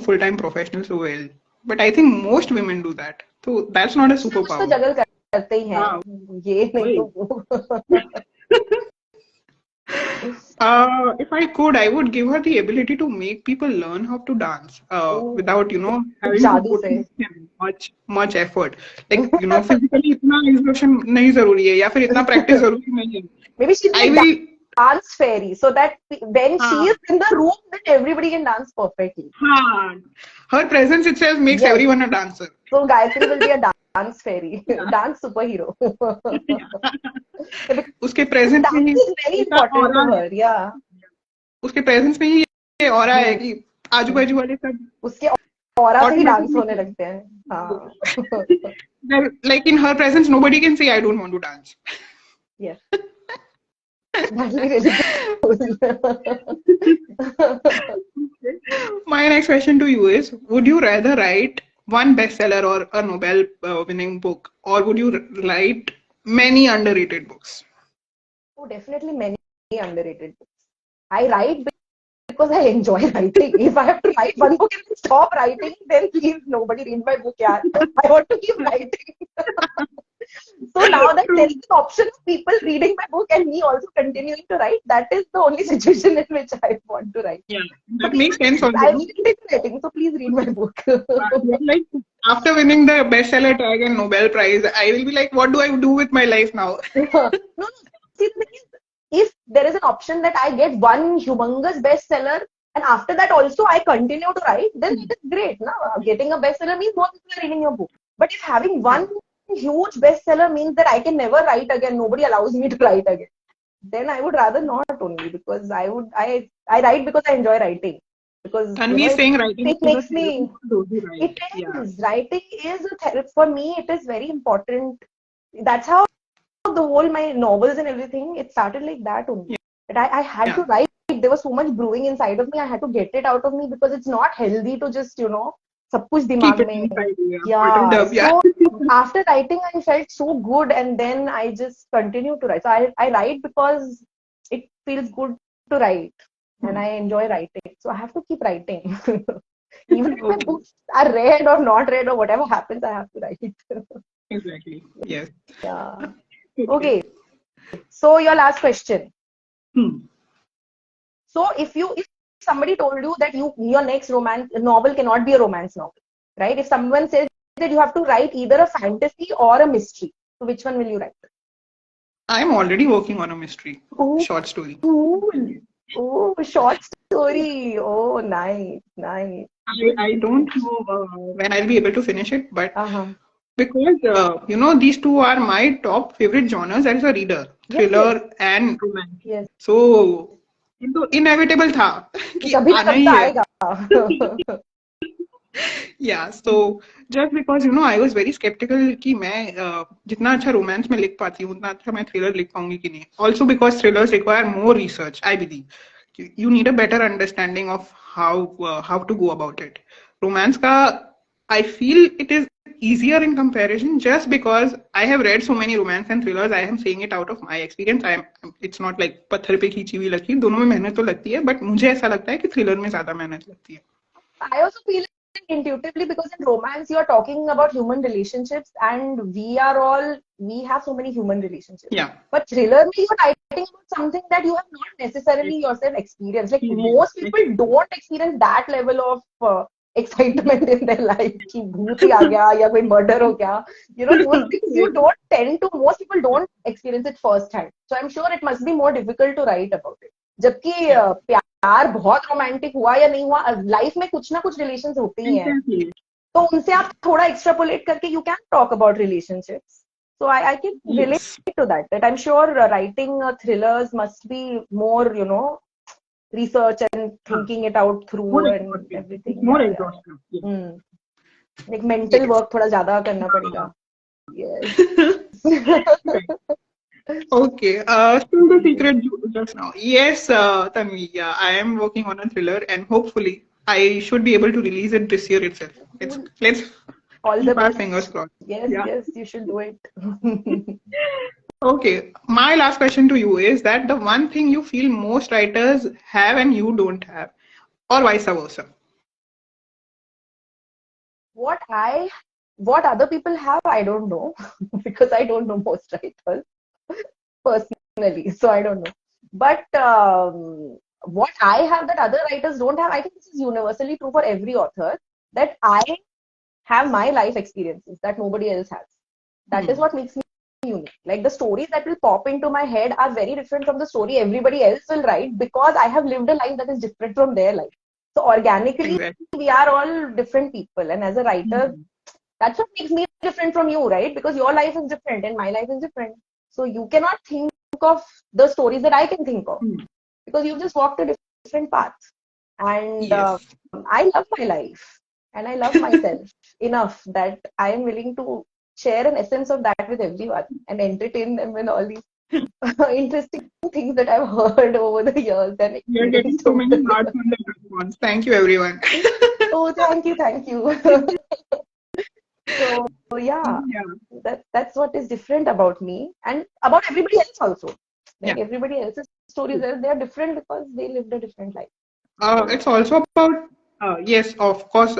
full-time professional so well. But I think most women do that. So that's not a कुछ ना कुछ तो superpower. जगल करते ही हाँ, हैं ये नहीं वही. तो वो If I could, I would give her the ability to make people learn how to dance oh, without, कुछ having to जादू put से in much effort. Like, physically इतना exertion नहीं जरूरी है या फिर इतना practice जरूरी नहीं है. maybe she's I like will. dance fairy so that when she हाँ, is in the room then everybody can dance perfectly. हाँ. Her presence itself makes Yes, everyone a dancer. so Gayatri will be a dance fairy, Yeah. dance superhero. Because उसके presence में ही dance is very ऐसा important aura to है. her. Yeah. उसके presence में ही ये aura है हम्म, कि आजू बाजू वाले सब उसके ऑरा से ही डांस होने automatically. लगते हैं. हाँ. Like in her presence, nobody can say I don't want to dance. Yes, that'll be really cool. My next question to you is: would you rather write one bestseller or a Nobel winning book, or would you write many underrated books? Oh, definitely many underrated books. I write because I enjoy writing. If I have to write one book and then stop writing, then please nobody read my book, yaar. I want to keep writing. So now that there is True. an option of people reading my book and me also continuing to write, that is the only situation in which I want to write. Yeah, So that please, makes sense also. I'll still be writing. So please read my book. You're like, after winning the bestseller tag and Nobel Prize, I will be like, what do I do with my life now? No, no. See, the thing is, if there is an option that I get one humongous bestseller and after that also I continue to write, then it is great. No? Getting a bestseller means more people are reading your book. But if having one huge bestseller means that I can never write again, nobody allows me to write again, then I would rather not only because I write because I enjoy writing. Because Tanvi is saying writing it is a makes therapy me for those who write. it Yeah. is writing is a therapy for me. It is very important. That's how the whole my novels and everything, it started like that only. That I had to Yeah. write. There was so much brewing inside of me. I had to get it out of me because it's not healthy to just, सब कुछ Keep दिमाग it में. inside you. Yeah. Bottled Yeah. up. Yeah. So after writing, I felt so good, and then I just continue to write. So I write because it feels good to write, and I enjoy writing. So I have to keep writing. Even if my Okay. books are read or not read or whatever happens, I have to write. Exactly. Yes. Yeah. Okay. Okay. So your last question. Hmm. So if somebody told you that your next romance novel cannot be a romance novel, right? If someone says that you have to write either a fantasy or a mystery, so which one will you write? I'm already working on a mystery, Oh, short story. cool. Oh, short story. Oh, nice, nice. Good. I don't know when I'll be able to finish it, but Uh-huh. because these two are my top favorite genres as a reader, Yes, yes, thriller and romance. yes. So तो inevitable था ये कि कभी ना आना कभी ही तो है. आएगा. Yeah, so just because I was very skeptical कि मैं जितना अच्छा romance में लिख पाती हूँ उतना अच्छा मैं thriller लिख पाऊंगी कि नहीं. Also because thrillers require more research, I believe. You need a better understanding of how to go about it. Romance का I feel it is easier in comparison just because I have read so many romance and thrillers. I am saying it out of my experience. It's not like पत्थर पे खींची हुई लकीर. दोनों में मेहनत तो लगती है, but मुझे ऐसा लगता है कि thriller में ज्यादा मेहनत लगती है. I also feel it intuitively because in romance you are talking about human relationships and we have so many human relationships. Yeah. But thriller you are writing about something that you have not necessarily yourself experienced. Like most people don't experience that level of excitement in their life. कि भूत ही आ गया या कोई murder हो गया. Those things most people don't experience it firsthand. So I'm sure it must be more difficult to write about it. जबकि प्यार बहुत रोमांटिक हुआ या नहीं हुआ लाइफ में कुछ ना कुछ रिलेशंस होते ही हैं तो उनसे आप थोड़ा एक्स्ट्रापोलेट करके you can talk about relationships so I can relate to that I'm sure writing thrillers must be more research and thinking it out through More and exhaustive. everything. More Yeah. exhaustive. Yeah. Like mental Yes. work थोड़ा ज़्यादा करना पड़ेगा. Yes. Right. Okay. Still the secret just now. Yes, Tanvi. Yeah, I am working on a thriller, and hopefully, I should be able to release it this year itself. Let's All the keep our fingers best. crossed. Yes, Yeah. yes, you should do it. Okay. My last question to you is that the one thing you feel most writers have and you don't have, or vice versa. What other people have, I don't know because I don't know most writers personally, so I don't know. But what I have that other writers don't have, I think this is universally true for every author, that I have my life experiences that nobody else has. That is what makes me unique. Like the stories that will pop into my head are very different from the story everybody else will write because I have lived a life that is different from their life. So organically, Exactly. we are all different people. And as a writer, that's what makes me different from you, right? Because your life is different and my life is different. So you cannot think of the stories that I can think of because you've just walked a different path. And Yes. I love my life and I love myself enough that I am willing to share an essence of that with everyone and entertain them with all these interesting things that I've heard over the years and We are getting experienced so over many the hearts years. on the response. Thank you, everyone. Oh, thank you, thank you. So yeah, Yeah. that's what is different about me and about everybody else also. Yeah. Like everybody else's stories, they are different because they lived a different life. It's also about, yes, of course,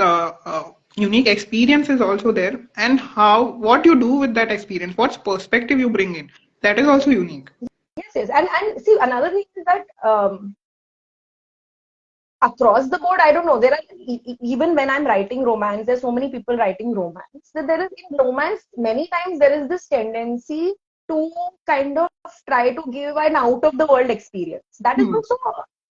unique experience is also there, and what you do with that experience, what perspective you bring in, that is also unique. Yes, yes. And see, another thing is that across the board, I don't know. There are even when I'm writing romance, there's so many people writing romance that there is in romance many times there is this tendency to kind of try to give an out of the world experience. That is Hmm. also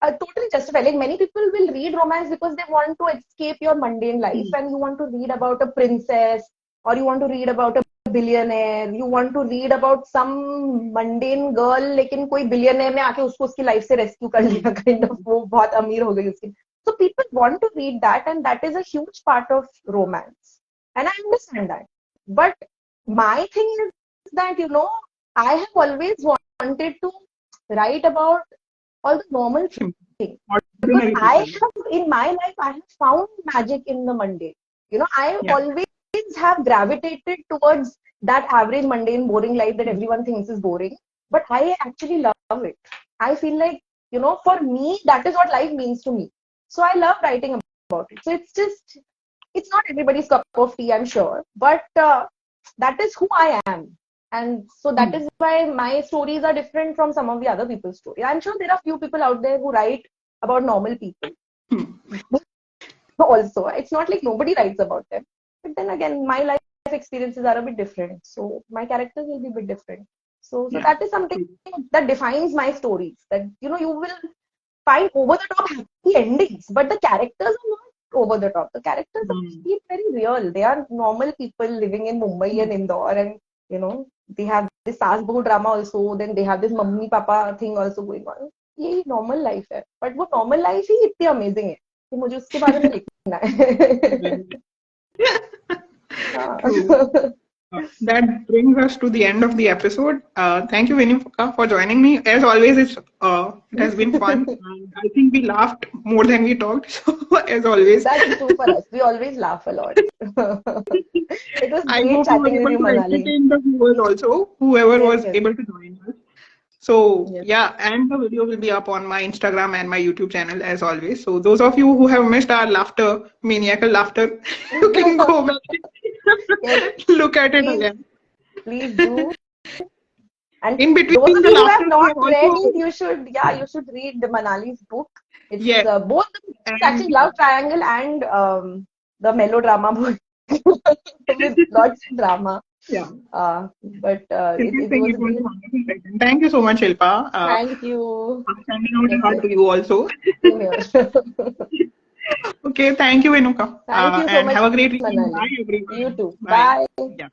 totally justified. Like many people will read romance because they want to escape your mundane life, and you want to read about a princess or you want to read about a billionaire, you want to read about some mundane girl लेकिन कोई billionaire ने आके उसको उसकी life से rescue कर लिया kind of वो बहुत अमीर हो गई उसकी. So people want to read that and that is a huge part of romance and I understand that. But my thing is that I have always wanted to write about all the normal things because Ordinary I people. have in my life I have found magic in the mundane. I Yeah. always have gravitated towards that average mundane boring life that everyone thinks is boring, but I actually love it. I feel like for me that is what life means to me, so I love writing about it. So it's not everybody's cup of tea, I'm sure, but that is who I am. And so that is why my stories are different from some of the other people's stories. I'm sure there are few people out there who write about normal people also. It's not like nobody writes about them. But then again, my life experiences are a bit different. So my characters will be a bit different. So Yeah. that is something that defines my stories. That you will find over the top happy endings, but the characters are not over the top. The characters feel very real. They are normal people living in Mumbai and Indore, and they have this saas bahu drama also. Then they have this mummy papa thing also going on. ये normal life है, but वो normal life ही इतनी amazing है कि मुझे उसके बारे में लिखना है. True. That brings us to the end of the episode. Thank you, Venuka, for joining me. As always, it has been fun. And I think we laughed more than we talked. So, as always, That is true for us. We always laugh a lot. It was I great hope you were chatting with able you, to Manali. entertain the viewers also, whoever Yes, was yes, able to join us. So, yes. yeah, and the video will be up on my Instagram and my YouTube channel as always. So, those of you who have missed our laughter, maniacal laughter, you can go back Yes, and look at it please, again. please do. And In those between of the you who have laughter, we not have read also, it, you should read the Manali's book. It's yes, both and actually love triangle and the melodrama book with lots of drama. yeah, But Shilpa's it saying was it a was great. wonderful session. Thank you so much, Shilpa. Thank you. I'm sending out a Yes, heart yes. to you also. Same here. Okay, thank you, Venuka. Thank you so And much, have a great weekend. Bye, Manali. You everyone. too. Bye. Bye. Yeah.